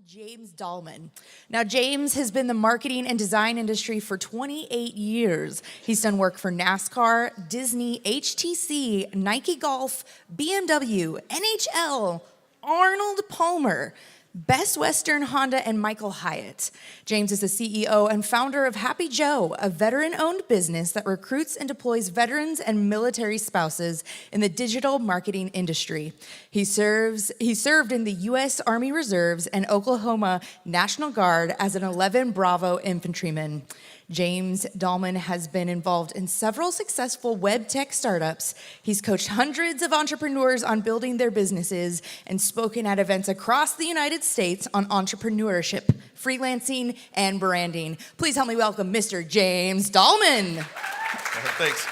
James Dalman. Now, James has been in the marketing and design industry for 28 years. He's done work for NASCAR, Disney, HTC, Nike Golf, BMW, NHL, Arnold Palmer, Best Western Honda, and Michael Hyatt. James is the CEO and founder of Happy Joe, a veteran-owned business that recruits and deploys veterans and military spouses in the digital marketing industry. He served in the U.S. Army Reserves and Oklahoma National Guard as an 11 Bravo infantryman. James Dalman has been involved in several successful web tech startups. He's coached hundreds of entrepreneurs on building their businesses and spoken at events across the United States on entrepreneurship, freelancing, and branding. Please help me welcome Mr. James Dalman. Thanks.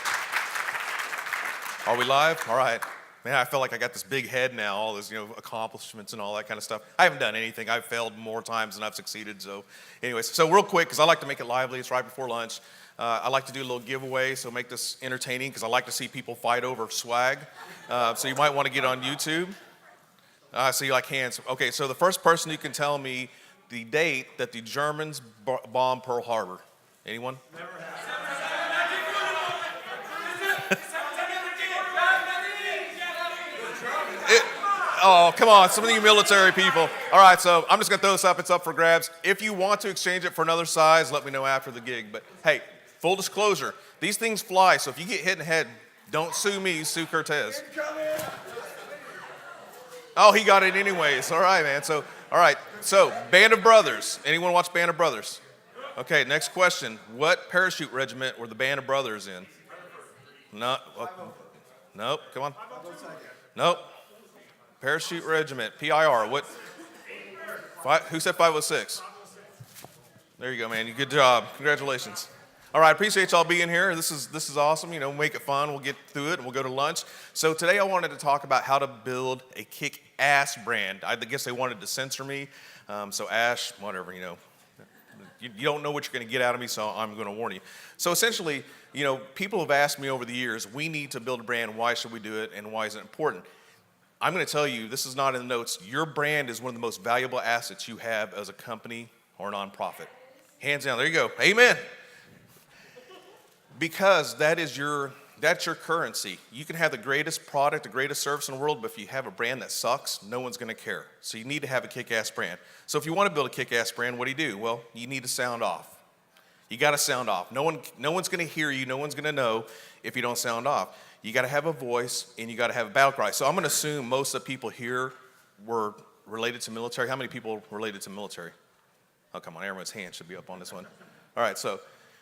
Are we live? All right. Man, I feel like I got this big head now, all this, accomplishments and all that kind of stuff. I haven't done anything. I've failed more times than I've succeeded. So anyways, so real quick, because I like to make it lively. It's right before lunch. I like to do a little giveaway, so make this entertaining, because I like to see people fight over swag. So you might want to get on YouTube. I see like hands. Okay, so the first person who can tell me the date that the Germans bombed Pearl Harbor. Anyone? Never happened. Oh, come on, some of you military people. All right, so I'm just going to throw this up. It's up for grabs. If you want to exchange it for another size, let me know after the gig. But hey, full disclosure, these things fly, so if you get hit in the head, don't sue me, sue Cortez. Oh, he got it anyways. All right, man. So, all right, so Band of Brothers. Anyone watch Band of Brothers? Okay, next question. What parachute regiment were the Band of Brothers in? No, nope, come on. Nope. Parachute Regiment, PIR. What? Who said 506? There you go, man. Good job. Congratulations. All right, appreciate y'all being here. This is awesome. Make it fun. We'll get through it and we'll go to lunch. So today I wanted to talk about how to build a kick-ass brand. I guess they wanted to censor me. So Ash, whatever, you don't know what you're going to get out of me, so I'm going to warn you. So essentially, people have asked me over the years, we need to build a brand. Why should we do it, and why is it important? I'm going to tell you, this is not in the notes, your brand is one of the most valuable assets you have as a company or a nonprofit. Hands down, there you go. Amen. Because that's your currency. You can have the greatest product, the greatest service in the world, but if you have a brand that sucks, no one's going to care. So you need to have a kick-ass brand. So if you want to build a kick-ass brand, what do? Well, you need to sound off. You got to sound off. No one's going to hear you. No one's going to know if you don't sound off. You got to have a voice, and you got to have a battle cry. So I'm going to assume most of the people here were related to military. How many people related to military? Oh, come on, everyone's hand should be up on this one. All right, so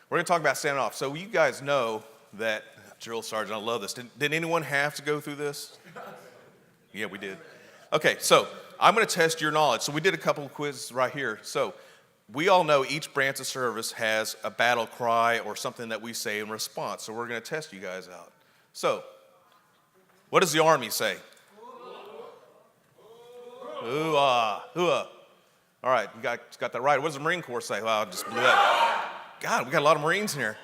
we're going to talk about standing off. So you guys know that, drill sergeant, I love this. Did anyone have to go through this? Yeah, we did. Okay, so I'm going to test your knowledge. So we did a couple of quizzes right here. So we all know each branch of service has a battle cry or something that we say in response. So we're going to test you guys out. So, what does the Army say? Ooh-ah, ooh-ah. All right, you got that right. What does the Marine Corps say? Wow, I just blew that. God, we got a lot of Marines in here.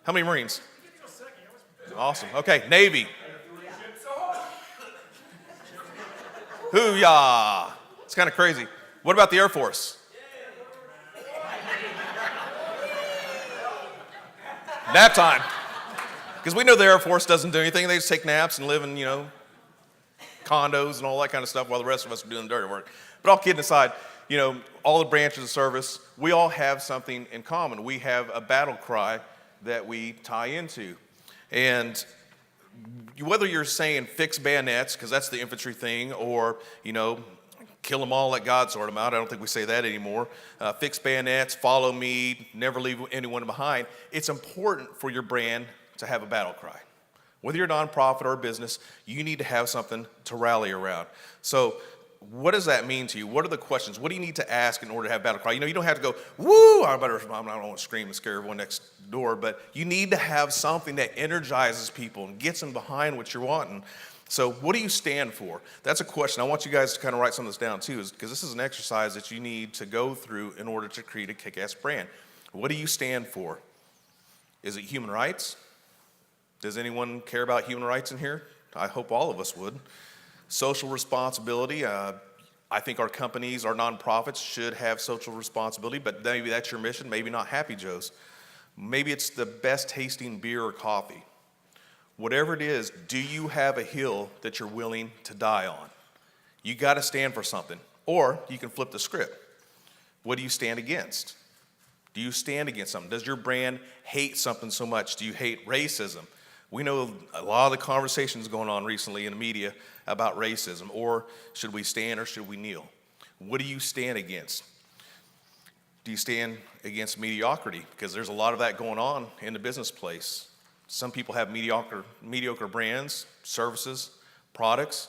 How many Marines? Awesome. Okay, Navy. Hoo-yah. It's kind of crazy. What about the Air Force? Nap time. Because we know the Air Force doesn't do anything. They just take naps and live in, condos and all that kind of stuff while the rest of us are doing the dirty work. But all kidding aside, all the branches of service, we all have something in common. We have a battle cry that we tie into. And whether you're saying fix bayonets, because that's the infantry thing, or, kill them all, let God sort them out. I don't think we say that anymore. Fix bayonets, follow me, never leave anyone behind. It's important for your brand to have a battle cry. Whether you're a nonprofit or a business, you need to have something to rally around. So what does that mean to you? What are the questions? What do you need to ask in order to have a battle cry? You don't have to go, woo, I don't want to scream and scare everyone next door, but you need to have something that energizes people and gets them behind what you're wanting. So what do you stand for? That's a question. I want you guys to kind of write some of this down too, because this is an exercise that you need to go through in order to create a kick-ass brand. What do you stand for? Is it human rights? Does anyone care about human rights in here? I hope all of us would. Social responsibility. I think our companies, our nonprofits should have social responsibility, but maybe that's your mission, maybe not Happy Joe's. Maybe it's the best tasting beer or coffee. Whatever it is, do you have a hill that you're willing to die on? You got to stand for something. Or you can flip the script. What do you stand against? Do you stand against something? Does your brand hate something so much? Do you hate racism? We know a lot of the conversations going on recently in the media about racism. Or should we stand or should we kneel? What do you stand against? Do you stand against mediocrity? Because there's a lot of that going on in the business place. Some people have mediocre brands, services, products.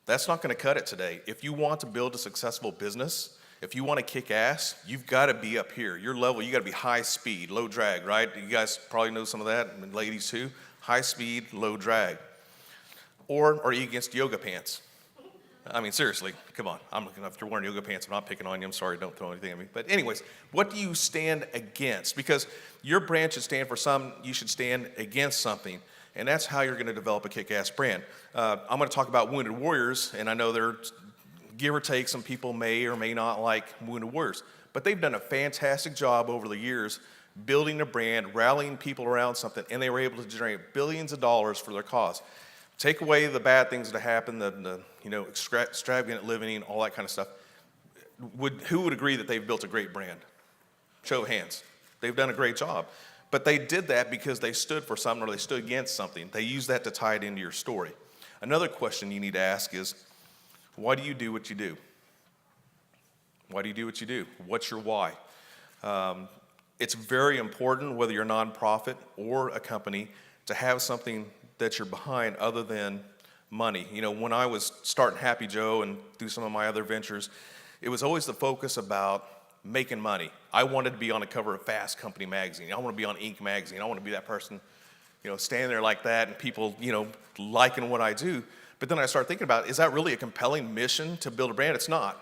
That's not going to cut it today. If you want to build a successful business, if you want to kick ass, you've got to be up here. Your level, you got to be high speed, low drag, right? You guys probably know some of that, and ladies too. High speed, low drag. Or are you against yoga pants? I mean, seriously, come on. If you're wearing yoga pants, I'm not picking on you. I'm sorry, don't throw anything at me. But anyways, what do you stand against? Because your brand should stand for something, you should stand against something. And that's how you're going to develop a kick-ass brand. I'm going to talk about Wounded Warriors, and I know there, give or take, some people may or may not like Wounded Warriors. But they've done a fantastic job over the years building a brand, rallying people around something, and they were able to generate billions of dollars for their cause. Take away the bad things that happen, the extravagant living, all that kind of stuff. Who would agree that they've built a great brand? Show of hands. They've done a great job. But they did that because they stood for something or they stood against something. They used that to tie it into your story. Another question you need to ask is, why do you do what you do? Why do you do what you do? What's your why? It's very important, whether you're a nonprofit or a company, to have something that you're behind other than money. You know, when I was starting Happy Joe and through some of my other ventures, it was always the focus about making money. I wanted to be on the cover of Fast Company magazine. I want to be on Inc. magazine. I want to be that person, standing there like that and people, liking what I do. But then I started thinking about, is that really a compelling mission to build a brand? It's not.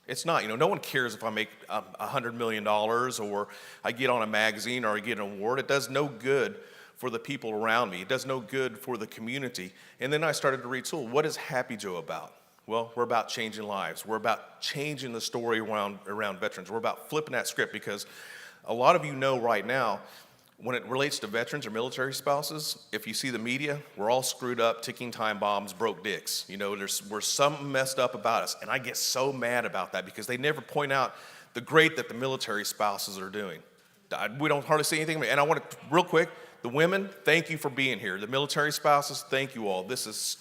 It's not. No one cares if I make $100 million or I get on a magazine or I get an award. It does no good for the people around me. It does no good for the community. And then I started to read, what is Happy Joe about? Well, we're about changing lives. We're about changing the story around veterans. We're about flipping that script because a lot of you know right now, when it relates to veterans or military spouses, if you see the media, we're all screwed up, ticking time bombs, broke dicks. We're something messed up about us. And I get so mad about that because they never point out the great that the military spouses are doing. We don't hardly see anything. And I want to, real quick, the women, thank you for being here. The military spouses, thank you all. This is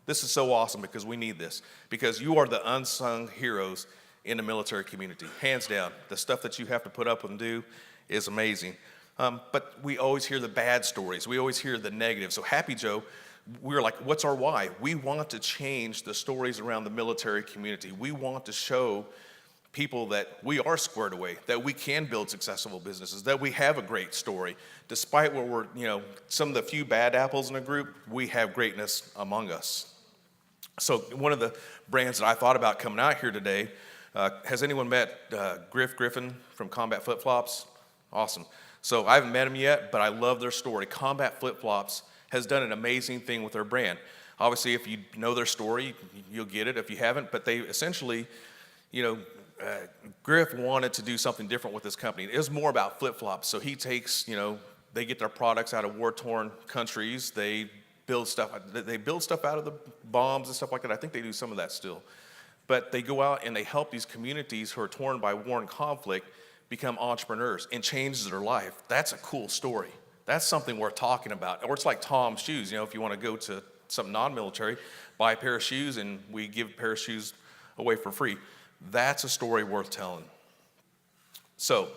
so awesome because we need this. Because you are the unsung heroes in the military community. Hands down. The stuff that you have to put up with and do is amazing. But we always hear the bad stories. We always hear the negative. So Happy Joe, we're like, what's our why? We want to change the stories around the military community. We want to show people that we are squared away, that we can build successful businesses, that we have a great story. Despite what we're, some of the few bad apples in a group, we have greatness among us. So one of the brands that I thought about coming out here today, has anyone met Griffin from Combat Flip Flops? Awesome. So I haven't met him yet, but I love their story. Combat Flip Flops has done an amazing thing with their brand. Obviously, if you know their story, you'll get it if you haven't, but they essentially, Griff wanted to do something different with this company. It was more about flip-flops. So he takes, they get their products out of war-torn countries. They build stuff out of the bombs and stuff like that. I think they do some of that still. But they go out and they help these communities who are torn by war and conflict become entrepreneurs and change their life. That's a cool story. That's something worth talking about. Or it's like Tom's shoes. If you want to go to something non-military, buy a pair of shoes and we give a pair of shoes away for free. That's a story worth telling. So,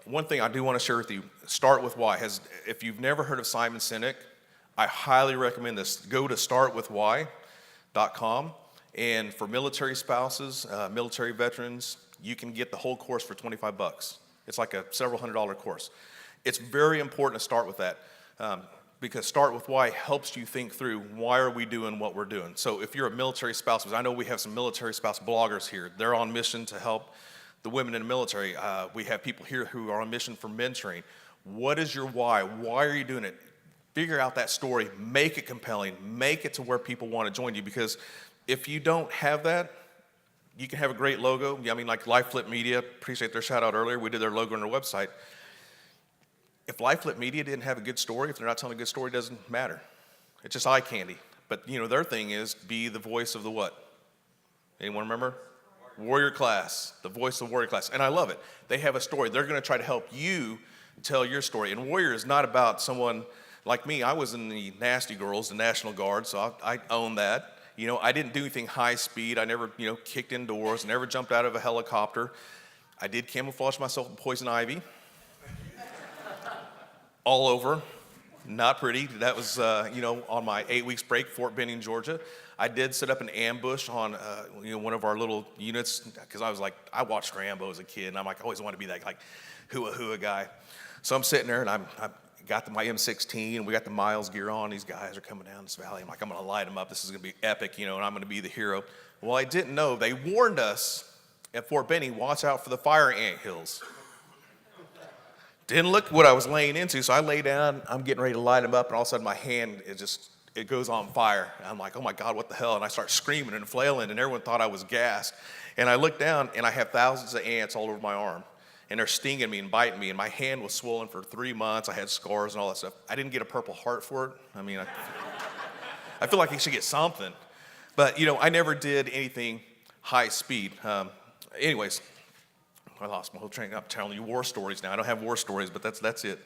one thing I do want to share with you, start with why. If you've never heard of Simon Sinek, I highly recommend this. Go to startwithwhy.com, and for military spouses, military veterans, you can get the whole course for $25. It's like a several $100 course. It's very important to start with that. Because Start With Why helps you think through why are we doing what we're doing. So if you're a military spouse, because I know we have some military spouse bloggers here. They're on mission to help the women in the military. We have people here who are on mission for mentoring. What is your why? Why are you doing it? Figure out that story. Make it compelling. Make it to where people want to join you. Because if you don't have that, You can have a great logo. I mean, like Life Flip Media, appreciate their shout out earlier. We did their logo on their website. If Life Flip Media didn't have a good story, if they're not telling a good story, it doesn't matter. It's just eye candy. But, their thing is be the voice of the what? Anyone remember? Warrior class, the voice of warrior class. And I love it. They have a story. They're going to try to help you tell your story. And Warrior is not about someone like me. I was in the Nasty Girls, the National Guard, so I own that. I didn't do anything high speed. I never, kicked indoors, never jumped out of a helicopter. I did camouflage myself in poison ivy. All over. Not pretty. That was, on my 8 weeks break, Fort Benning, Georgia. I did set up an ambush on, one of our little units because I watched Rambo as a kid, and I always wanted to be that hua guy. So I'm sitting there, and I got my M16, and we got the Miles gear on. These guys are coming down this valley. I'm going to light them up. This is going to be epic, and I'm going to be the hero. Well, I didn't know. They warned us at Fort Benning, watch out for the fire ant hills. Didn't look what I was laying into, so I lay down. I'm getting ready to light them up, and all of a sudden my hand, it goes on fire. And I'm like, oh my God, what the hell? And I start screaming and flailing, and everyone thought I was gassed. And I look down, and I have thousands of ants all over my arm. And they're stinging me and biting me, and my hand was swollen for 3 months. I had scars and all that stuff. I didn't get a Purple Heart for it. I mean, I feel like I should get something. But, I never did anything high speed. Anyways, I lost my whole train. I'm telling you war stories now. I don't have war stories, but that's it.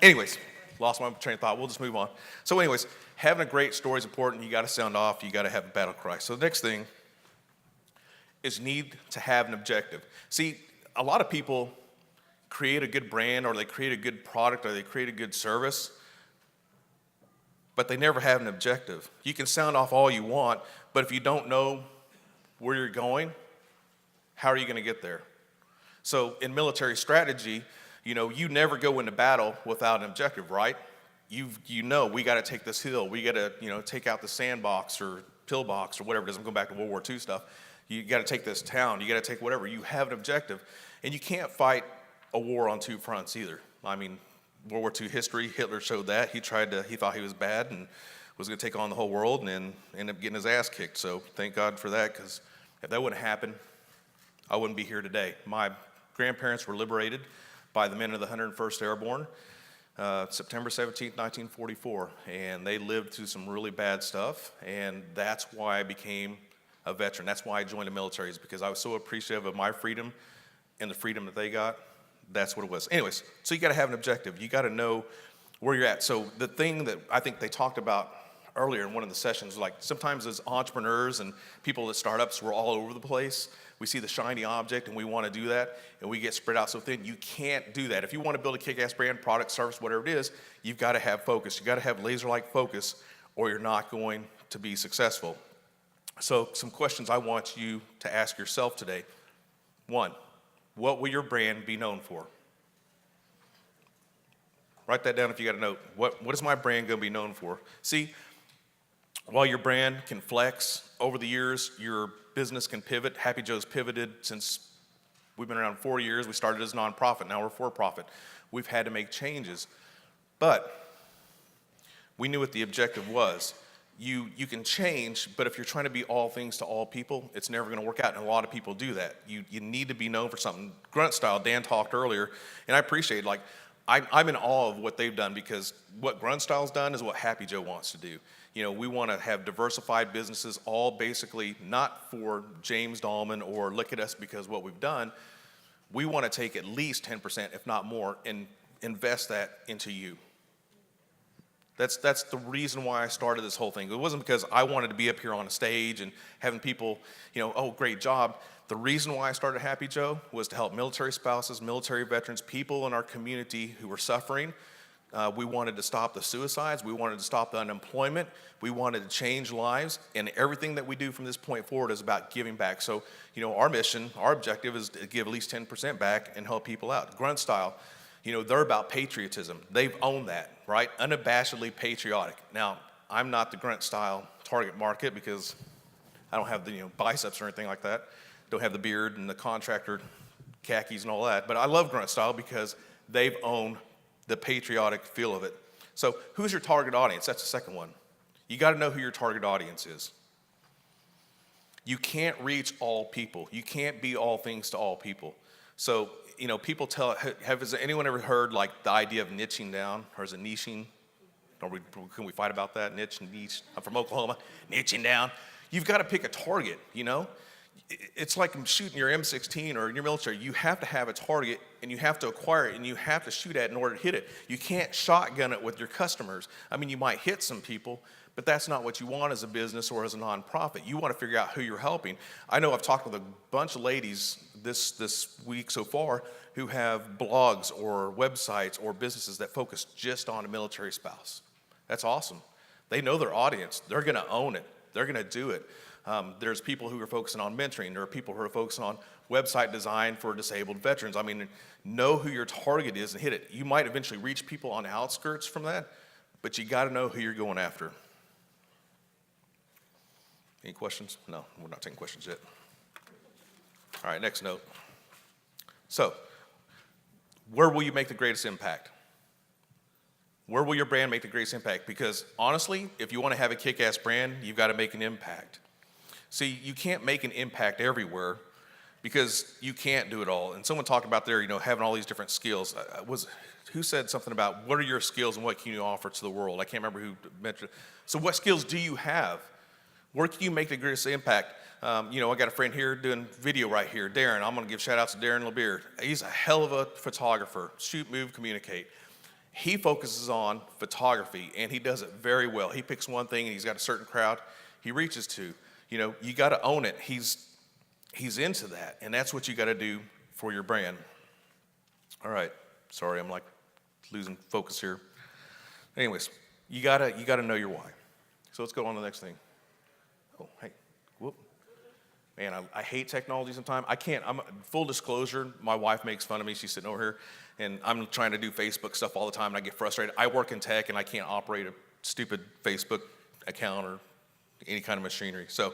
Anyways, lost my train of thought. We'll just move on. So anyways, having a great story is important. You got to sound off. You got to have a battle cry. So the next thing is need to have an objective. See, a lot of people create a good brand, or they create a good product, or they create a good service, but they never have an objective. You can sound off all you want, but if you don't know where you're going, how are you going to get there? So in military strategy, you never go into battle without an objective, right? We got to take this hill. We got to, take out the sandbox or pillbox or whatever it is. I'm going back to World War II stuff. You got to take this town. You got to take whatever. You have an objective. And you can't fight a war on two fronts either. I mean, World War II history, Hitler showed that. He thought he was bad and was going to take on the whole world, and then ended up getting his ass kicked. So thank God for that, because if that wouldn't happen, I wouldn't be here today. My grandparents were liberated by the men of the 101st Airborne, September 17, 1944, and they lived through some really bad stuff, and that's why I became a veteran. That's why I joined the military, is because I was so appreciative of my freedom and the freedom that they got. That's what it was. Anyways, so you got to have an objective. You got to know where you're at. So the thing that I think they talked about earlier in one of the sessions, like sometimes as entrepreneurs and people that start ups, we're all over the place. We see the shiny object and we want to do that, and we get spread out so thin. You can't do that. If you want to build a kick-ass brand, product, service, whatever it is, you've got to have focus. You've got to have laser-like focus, or you're not going to be successful. So some questions I want you to ask yourself today. 1, what will your brand be known for? Write that down if you got a note. What is my brand going to be known for? See, while your brand can flex over the years, your business can pivot. Happy Joe's pivoted since we've been around 4 years. We started as a nonprofit. Now we're for profit. We've had to make changes. But we knew what the objective was. You can change, but if you're trying to be all things to all people, it's never going to work out, and a lot of people do that. You need to be known for something. Grunt Style, Dan talked earlier, and I appreciate, I'm in awe of what they've done, because what Grunt Style's done is what Happy Joe wants to do. We want to have diversified businesses, all basically not for James Dalman or look at us because what we've done. We want to take at least 10%, if not more, and invest that into you. That's the reason why I started this whole thing. It wasn't because I wanted to be up here on a stage and having people, oh, great job. The reason why I started Happy Joe was to help military spouses, military veterans, people in our community who were suffering. We wanted to stop the suicides. We wanted to stop the unemployment. We wanted to change lives. And everything that we do from this point forward is about giving back. So, our mission, our objective is to give at least 10% back and help people out. Grunt Style, they're about patriotism. They've owned that, right? Unabashedly patriotic. Now, I'm not the Grunt Style target market because I don't have the biceps or anything like that. Don't have the beard and the contractor khakis and all that. But I love Grunt Style because they've owned the patriotic feel of it. So who's your target audience? That's the second one. You got to know who your target audience is. You can't reach all people. You can't be all things to all people. So, people has anyone ever heard like the idea of niching down, or is it niching? Can we fight about that? Niche and niche. I'm from Oklahoma. Niching down. You've got to pick a target, It's like shooting your M16 or in your military. You have to have a target, and you have to acquire it, and you have to shoot at it in order to hit it. You can't shotgun it with your customers. I mean, you might hit some people, but that's not what you want as a business or as a nonprofit. You want to figure out who you're helping. I know I've talked with a bunch of ladies this week so far who have blogs or websites or businesses that focus just on a military spouse. That's awesome. They know their audience. They're going to own it. They're going to do it. There's people who are focusing on mentoring. There are people who are focusing on website design for disabled veterans. I mean, know who your target is and hit it. You might eventually reach people on the outskirts from that, but you got to know who you're going after. Any questions? No, we're not taking questions yet. All right, next note. So, where will you make the greatest impact? Where will your brand make the greatest impact? Because honestly, if you want to have a kick-ass brand, you've got to make an impact. See, you can't make an impact everywhere because you can't do it all. And someone talked about there, having all these different skills. Who said something about what are your skills and what can you offer to the world? I can't remember who mentioned it. So what skills do you have? Where can you make the greatest impact? I got a friend here doing video right here, Darren. I'm going to give shout outs to Darren LeBeer. He's a hell of a photographer. Shoot, move, communicate. He focuses on photography, and he does it very well. He picks one thing, and he's got a certain crowd he reaches to. You got to own it. He's into that, and that's what you got to do for your brand. All right. Sorry, I'm like losing focus here. Anyways, you gotta know your why. So let's go on to the next thing. Oh, hey, whoop. Man, I hate technology sometimes. I can't, full disclosure, my wife makes fun of me. She's sitting over here, and I'm trying to do Facebook stuff all the time, and I get frustrated. I work in tech, and I can't operate a stupid Facebook account or any kind of machinery. So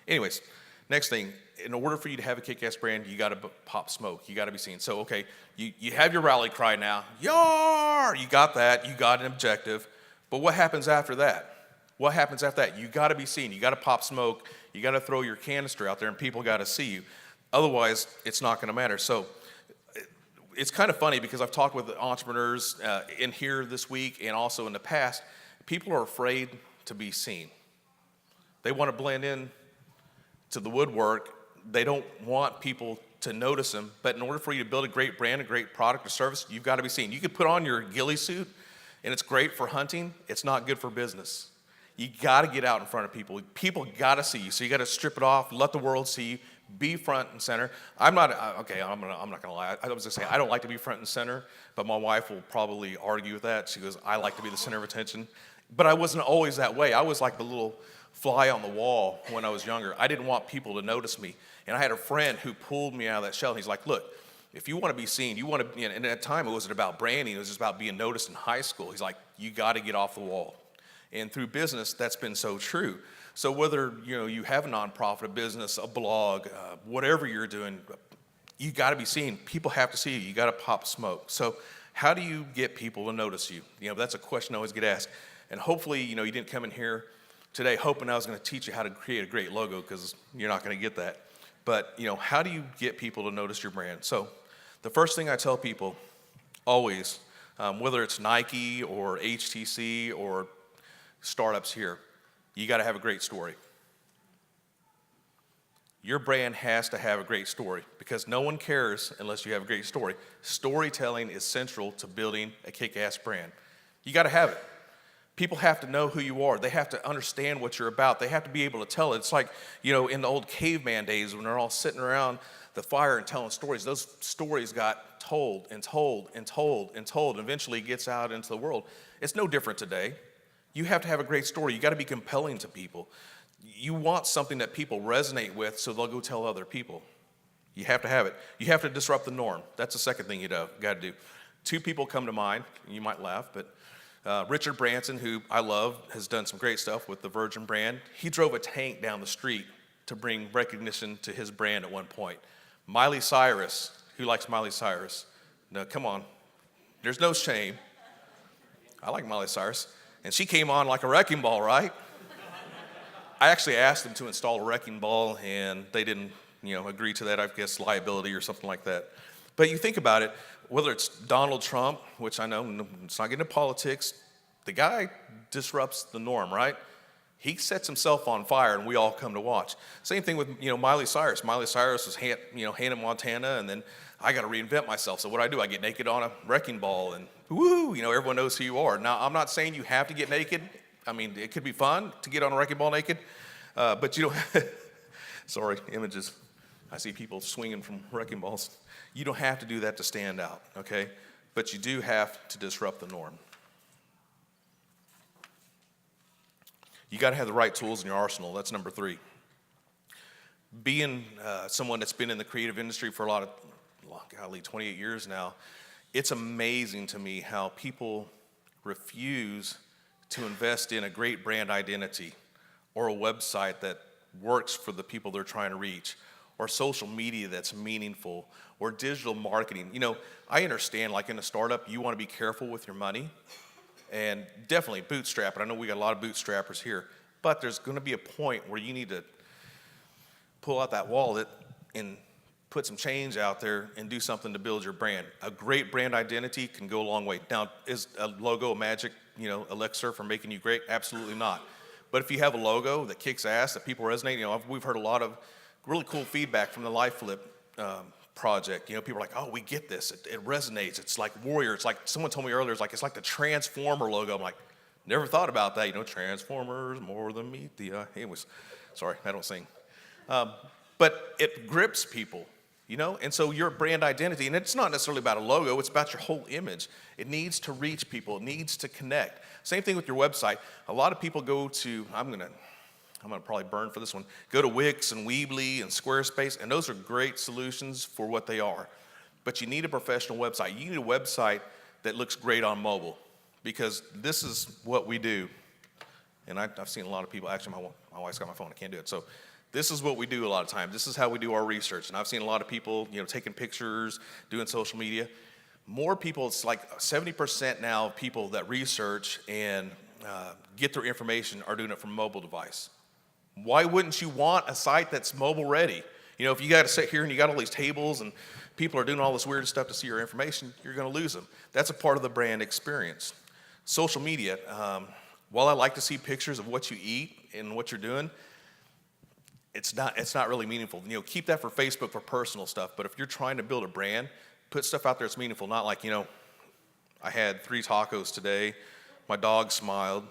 anyways, next thing, in order for you to have a kick-ass brand, you got to pop smoke. You got to be seen. So, okay, you have your rally cry now. Yar! You got that. You got an objective. But what happens after that? What happens after that? You got to be seen. You got to pop smoke. You got to throw your canister out there, and people got to see you. Otherwise, it's not going to matter. So it's kind of funny because I've talked with entrepreneurs in here this week and also in the past. People are afraid to be seen. They want to blend in to the woodwork. They don't want people to notice them. But in order for you to build a great brand, a great product or service, you've got to be seen. You could put on your ghillie suit, and it's great for hunting. It's not good for business. You got to get out in front of people. People got to see you. So you got to strip it off, let the world see you, be front and center. I'm not going to lie. I was going to say, I don't like to be front and center, but my wife will probably argue with that. She goes, I like to be the center of attention. But I wasn't always that way. I was like the little fly on the wall when I was younger. I didn't want people to notice me. And I had a friend who pulled me out of that shell. He's like, look, if you want to be seen, and at that time it wasn't about branding. It was just about being noticed in high school. He's like, you got to get off the wall. And through business, that's been so true. So whether you have a nonprofit, a business, a blog, whatever you're doing, you got to be seen. People have to see you. You got to pop smoke. So how do you get people to notice you? That's a question I always get asked. And hopefully, you didn't come in here today hoping I was going to teach you how to create a great logo, because you're not going to get that. But how do you get people to notice your brand? So the first thing I tell people always, whether it's Nike or HTC or startups here, you got to have a great story. Your brand has to have a great story, because no one cares unless you have a great story. Storytelling is central to building a kick-ass brand. You got to have it. People have to know who you are. They have to understand what you're about. They have to be able to tell it. It's like, in the old caveman days when they're all sitting around the fire and telling stories. Those stories got told and told and told and told, and eventually gets out into the world. It's no different today. You have to have a great story. You got to be compelling to people. You want something that people resonate with, so they'll go tell other people. You have to have it. You have to disrupt the norm. That's the second thing you got to do. Two people come to mind, and you might laugh, but Richard Branson, who I love, has done some great stuff with the Virgin brand. He drove a tank down the street to bring recognition to his brand at one point. Miley Cyrus, who likes Miley Cyrus? No, come on. There's no shame. I like Miley Cyrus. And she came on like a wrecking ball, right? I actually asked them to install a wrecking ball, and they didn't, agree to that. I guess liability or something like that. But you think about it, whether it's Donald Trump, which I know it's not getting into politics, the guy disrupts the norm, right? He sets himself on fire, and we all come to watch. Same thing with Miley Cyrus. Miley Cyrus was Hannah Montana, and then I got to reinvent myself. So what do? I get naked on a wrecking ball, and woo, everyone knows who you are. Now I'm not saying you have to get naked. I mean, it could be fun to get on a wrecking ball naked, but you don't. Sorry, images. I see people swinging from wrecking balls. You don't have to do that to stand out, okay? But you do have to disrupt the norm. You got to have the right tools in your arsenal. That's number 3. Being someone that's been in the creative industry for 28 years now, it's amazing to me how people refuse to invest in a great brand identity or a website that works for the people they're trying to reach, or social media that's meaningful, or digital marketing. I understand, like in a startup, you want to be careful with your money, and definitely bootstrap it. I know we got a lot of bootstrappers here, but there's going to be a point where you need to pull out that wallet and put some change out there and do something to build your brand. A great brand identity can go a long way. Now, is a logo a magic, elixir for making you great? Absolutely not. But if you have a logo that kicks ass, that people resonate, we've heard a lot of really cool feedback from the Life Flip project. People are like, oh, we get this. It resonates. It's like Warrior. It's like someone told me earlier, it's like the Transformer logo. I'm like, never thought about that. Transformers, more than meet the eye. Anyways, sorry, I don't sing. But it grips people, and so your brand identity, and it's not necessarily about a logo, it's about your whole image. It needs to reach people. It needs to connect. Same thing with your website. A lot of people go to, I'm gonna probably burn for this one, go to Wix and Weebly and Squarespace, and those are great solutions for what they are. But you need a professional website. You need a website that looks great on mobile, because this is what we do. And I've seen a lot of people, actually my wife's got my phone, I can't do it. So this is what we do a lot of times. This is how we do our research. And I've seen a lot of people, taking pictures, doing social media. More people, it's like 70% now of people that research and get their information are doing it from a mobile device. Why wouldn't you want a site that's mobile ready? If you got to sit here and you got all these tables and people are doing all this weird stuff to see your information, you're going to lose them. That's a part of the brand experience. Social media, while I like to see pictures of what you eat and what you're doing, it's not really meaningful. Keep that for Facebook for personal stuff. But if you're trying to build a brand, put stuff out there that's meaningful. Not like, I had 3 tacos today. My dog smiled.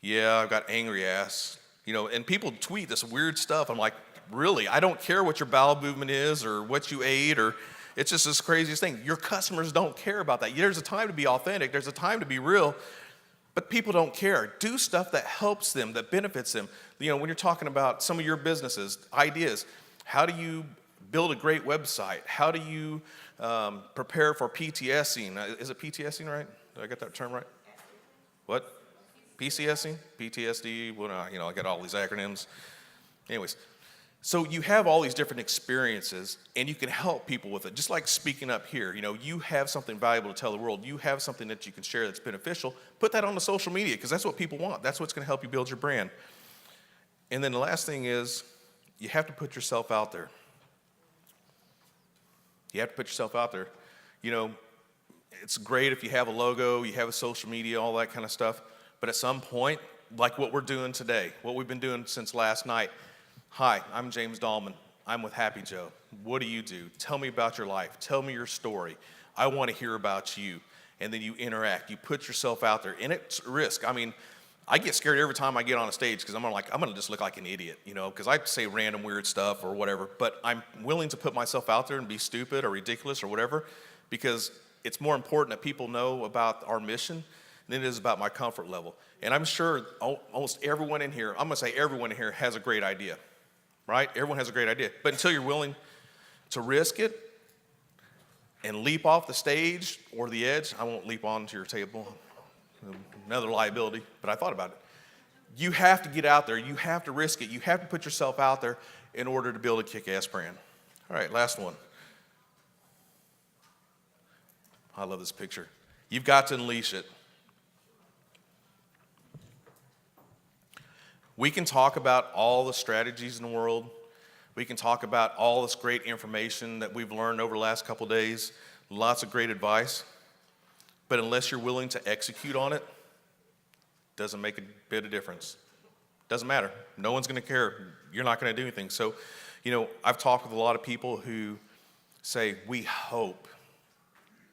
Yeah, I've got angry ass. And people tweet this weird stuff. I'm like, really? I don't care what your bowel movement is or what you ate, or it's just this craziest thing. Your customers don't care about that. There's a time to be authentic. There's a time to be real. But people don't care. Do stuff that helps them, that benefits them. When you're talking about some of your businesses, ideas, how do you build a great website? How do you prepare for PTSing? Is it PTSing, right? Did I get that term right? What? PCSing? PTSD? Well, I got all these acronyms. Anyways, so you have all these different experiences, and you can help people with it. Just like speaking up here, you have something valuable to tell the world. You have something that you can share that's beneficial. Put that on the social media, because that's what people want. That's what's going to help you build your brand. And then the last thing is, you have to put yourself out there. You have to put yourself out there. It's great if you have a logo, you have a social media, all that kind of stuff. But at some point, like what we're doing today, what we've been doing since last night, hi, I'm James Dalman. I'm with Happy Joe. What do you do? Tell me about your life. Tell me your story. I want to hear about you. And then you interact. You put yourself out there. And it's a risk. I get scared every time I get on a stage because I'm going to just look like an idiot, because I say random weird stuff or whatever. But I'm willing to put myself out there and be stupid or ridiculous or whatever, because it's more important that people know about our mission than it is about my comfort level. And I'm sure almost everyone in here, I'm going to say everyone in here has a great idea, right? Everyone has a great idea. But until you're willing to risk it and leap off the stage or the edge, I won't leap onto your table, another liability, but I thought about it. You have to get out there. You have to risk it. You have to put yourself out there in order to build a kick-ass brand. All right, last one. I love this picture. You've got to unleash it. We can talk about all the strategies in the world. We can talk about all this great information that we've learned over the last couple days, lots of great advice. But unless you're willing to execute on it, doesn't make a bit of difference. Doesn't matter. No one's going to care. You're not going to do anything. So, I've talked with a lot of people who say, we hope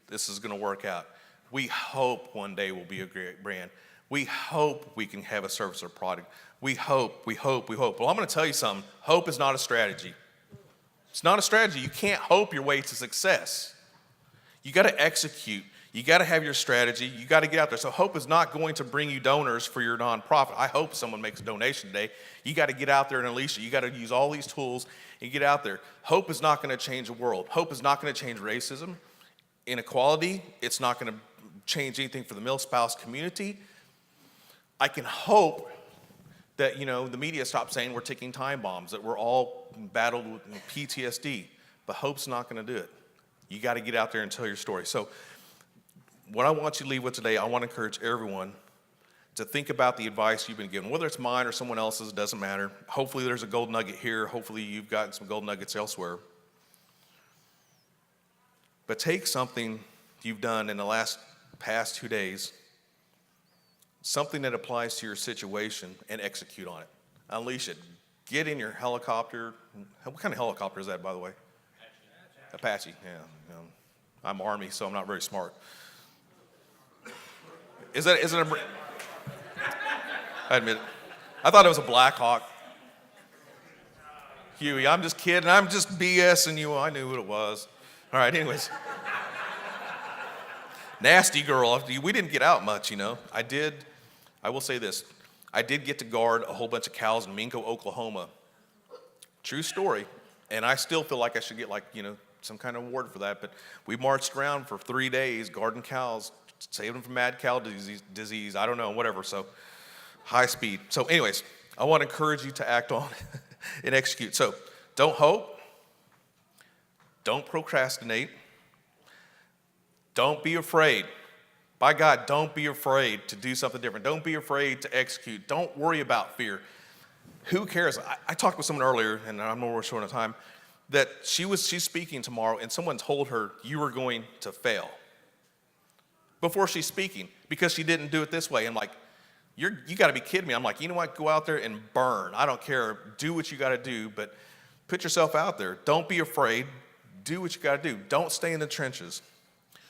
this is going to work out. We hope one day we'll be a great brand. We hope we can have a service or product. We hope. Well, I'm going to tell you something. Hope is not a strategy. It's not a strategy. You can't hope your way to success. You got to execute. You got to have your strategy. You got to get out there. So hope is not going to bring you donors for your nonprofit. I hope someone makes a donation today. You got to get out there and unleash it. You got to use all these tools and get out there. Hope is not going to change the world. Hope is not going to change racism, inequality. It's not going to change anything for the mil-spouse community. I can hope that, the media stops saying we're ticking time bombs, that we're all battled with PTSD, but hope's not going to do it. You got to get out there and tell your story. So what I want you to leave with today, I want to encourage everyone to think about the advice you've been given, whether it's mine or someone else's, it doesn't matter. Hopefully there's a gold nugget here. Hopefully you've gotten some gold nuggets elsewhere. But take something you've done in the past 2 days, something that applies to your situation, and execute on it. Unleash it. Get in your helicopter. What kind of helicopter is that, by the way? Apache, yeah. I'm Army, so I'm not very smart. Is it a... I admit it. I thought it was a Black Hawk. Huey, I'm just kidding. I'm just BSing you. I knew what it was. All right, anyways. Nasty girl. We didn't get out much, I will say this. I did get to guard a whole bunch of cows in Minko, Oklahoma. True story. And I still feel like I should get some kind of award for that. But we marched around for 3 days guarding cows, saving them from mad cow disease. I don't know, whatever. So high speed. So anyways, I want to encourage you to act on and execute. So don't hope. Don't procrastinate. Don't be afraid. By God, don't be afraid to do something different. Don't be afraid to execute. Don't worry about fear. Who cares? I talked with someone earlier, and I'm more short on time, that she's speaking tomorrow, and someone told her you were going to fail before she's speaking because she didn't do it this way. And you got to be kidding me. I'm like, you know what? Go out there and burn. I don't care. Do what you got to do, but put yourself out there. Don't be afraid. Do what you got to do. Don't stay in the trenches.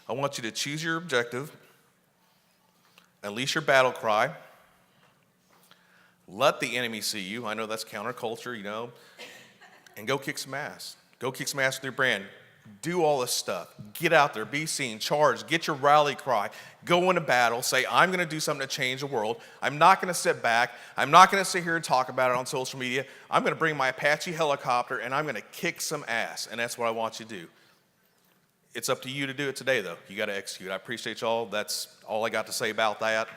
I want you to choose your objective. Unleash your battle cry. Let the enemy see you. I know that's counterculture, and go kick some ass. Go kick some ass with your brand. Do all this stuff. Get out there. Be seen. Charge. Get your rally cry. Go into battle. Say, I'm going to do something to change the world. I'm not going to sit back. I'm not going to sit here and talk about it on social media. I'm going to bring my Apache helicopter, and I'm going to kick some ass. And that's what I want you to do. It's up to you to do it today, though. You got to execute. I appreciate y'all. That's all I got to say about that.